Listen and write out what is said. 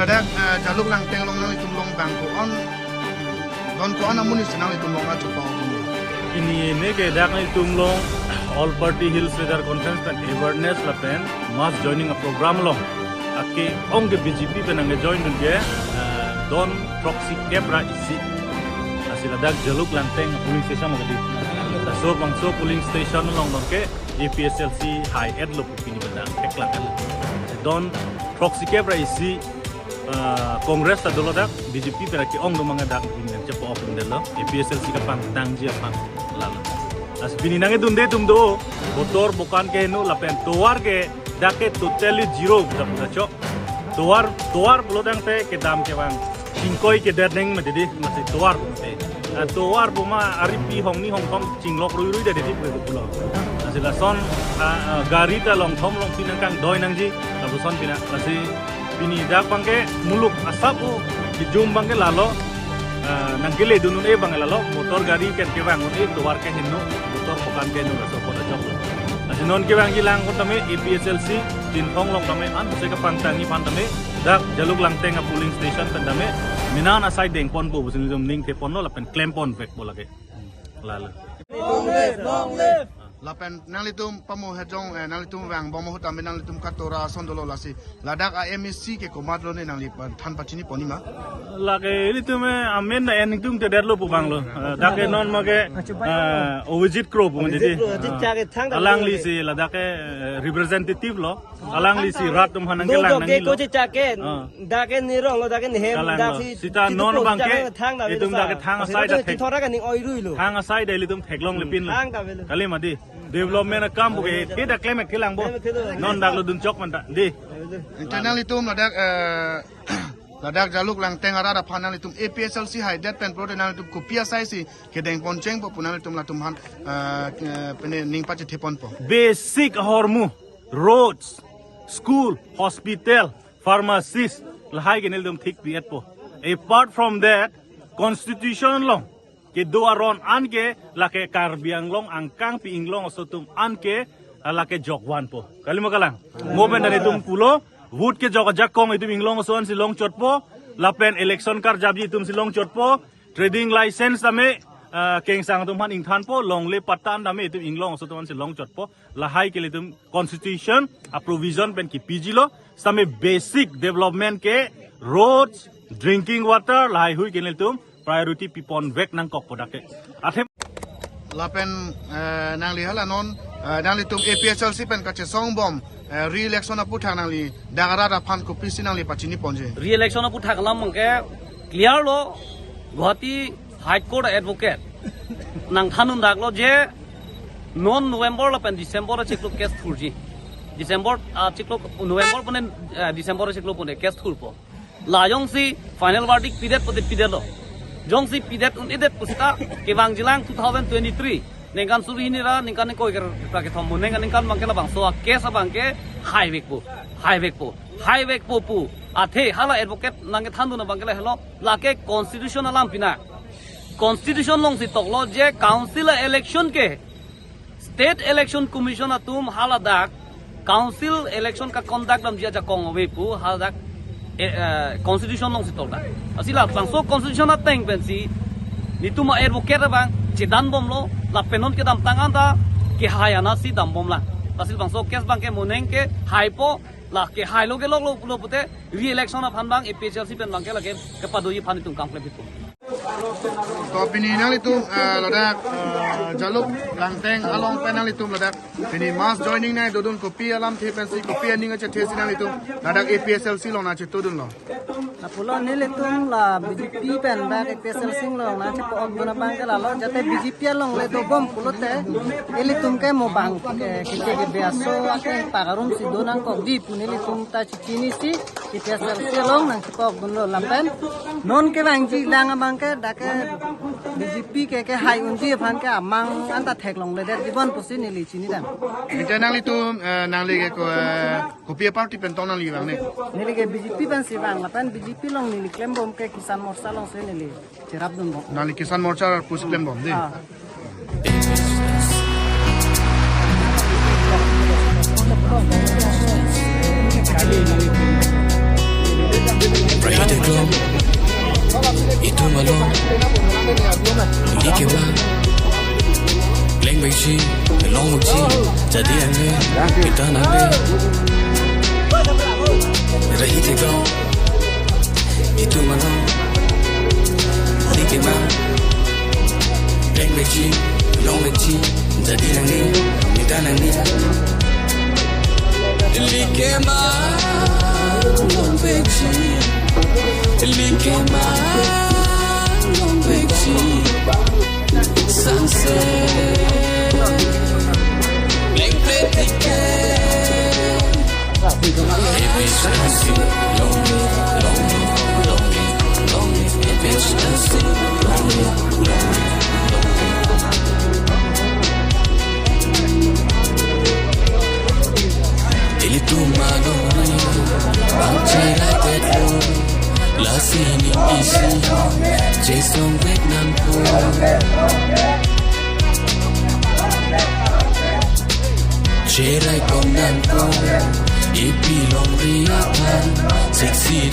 ladak jaluk lang tenglong nang itum long bang ko on don ko on amunis nang itum long at pa ini ke dak na itumlong all party hills weather conference and awareness la pen mass joining a program long ake ong ke BJP pen ang join dun ke don proxy kebra isi asila dak jaluk lang teng polling station mo gadi so bangso polling station long dong ke APSLC high ed lo pini benda ekla kan don proxy kebra isi Kongres ta dolo dak BJP pen ake ong do mga dak in cepo open delo APSLC ka pang tangji apa lala as bininange dunde tumdo motor bukan ke no lapen toar ke dake totally zero dam dacho toar bulodang te ke dam ke bang singkoi ke derneng madidi masih toar te toar buma aripi hongni hongkong cinglok rui de dedi pulo asila son gari ta long thom long pinang kang doi nangji labu son pina masih bini dak bangke muluk asapu kijum bangke lalo nangkile dunun bang lalo motor gari kan ke bang uti toar ke hinno motor bukan ke no so pona job asinon ke bang gilang ko tame APSLC tin thong long tame an se ka pangtangi pan tame dak jaluk lang tenga polling station tame minan asai deng pon bu busin jom ning ke pon no lapen claim pon vek bolake lala long live lapen nang litum pamo hejong nang litum wang bomo hutam nang litum katora sondolo lasi ladak AMSC ke komadlo ne nang lipan than pachini ponima lage itu me amen na ening tum te derlo pu banglo dake non mage ovijit crop jadi alang li si ladake representative lo alang li si rat tum hanang kelang nang ko chaken dake nirong lo dake hem dake sita non bangke itum dake thang asai da thek thora kaning oi rui lo thang asai dai litum theklong lepin kali madi development kam bu ke tidak klemek kelang bo non dak lo dun chok man di internal litum ladak jaluk lang tengara da panal litum APSLC high that pen pro nang litum kopia sai si ke deng poncheng po punal litum latum han pene ning pache thepon po basic hormu roads school hospital pharmacies lahai ke nildum thik piat po apart from that constitution long ke doaron anke lake karbiang long angkang pi inglong sotum anke lake jokwan po kalima kalang ngoben dari tum pulo vote ke jok jakong itu inglong son silong chotpo lapen election kar jabji tum silong chotpo trading license tame keng sang tum han ingthan po long le patan tame itu inglong so tum silong chotpo lahai ke litum constitution a provision pen ki pg lo same basic development ke roads drinking water lahai hui ke litum priority pipon vek nang kok podake athem lapen nang lihala non nang litum APSLC pen kache song bom re-election apu thang nang li dagara da phan ko pisi nang li pachini ponje re-election apu thak lam mangke clear lo Guwahati High Court advocate nang thanun dak lo je non November la pen December a chiklo case thurji December chiklo November pone December chiklo pone case thurpo la yong si final verdict pidet pote pidelo jong si pidet un edet pusita kewang jilang 2023 nengkan suri ini ra nengkan ko iker ke thombo nengkan bangke la bang so case bangke highway po pu athe hala advocate nang thandu na bangke la hello lake constitution alam pina constitution long si toklo je council election ke state election commission atum hala dak council election ka conduct lam jia ja kong we pu hala dak constitution long si tokda asila bang so constitution na teng pensi nituma advocate bang cedan bom lo la penon ke dam tangan da ke hayana si dam bom la tasil bang so case bang ke moneng ke hypo la ke hai lo ke lo pute re election na phan bang APSLC pen bang ke la ke padoi phan tum kam klepi to pini nang litum ladak jaluk lang teng along penal litum ladak pini mass joining nai dodun kopi alam the pensi kopi aning ache thesi nang litum ladak APSLC lo na che todun lo na pulo nilitung la BJP pen da APSLC lo na che ko oguna bang ke la lo jate BJP long le do bom pulote ilitum ke mo bang ke beaso ake pagarum si donang ko di punilitum ta chini si APSLC long nang ko ogun lo lampen non ke bang ji lang bang ke da ke BJP ke hai unji phan ke amang anta thek long le der dibon pusi nili chini dan ite nang litum nang li ke ko kopi party pen ton nang li bang ne nili ke BJP pen si bang lapen BJP long nili claim bom ke kisan morsa long se nili cerap dun bom nang li kisan morcha pus claim bom de Kali itu malong Ikewa Leng Bai Chi Long Mục Chi Jadi Ange Kita Nande Rahi Tegao Itu malong Ikewa Leng Bai Chi Long Mục Chi Jadi Ange Kita Nande Likema Long Bai Chi Likema Long Bai Chi Sunset Blank plate ticket Efficiency Lonely, lonely, lonely, lonely Efficiency Lonely, lonely, lonely Itu maloney Bangcay like that road La sini isi Jason Vietnam po Cherai công nan po Ipilong riapan Siksi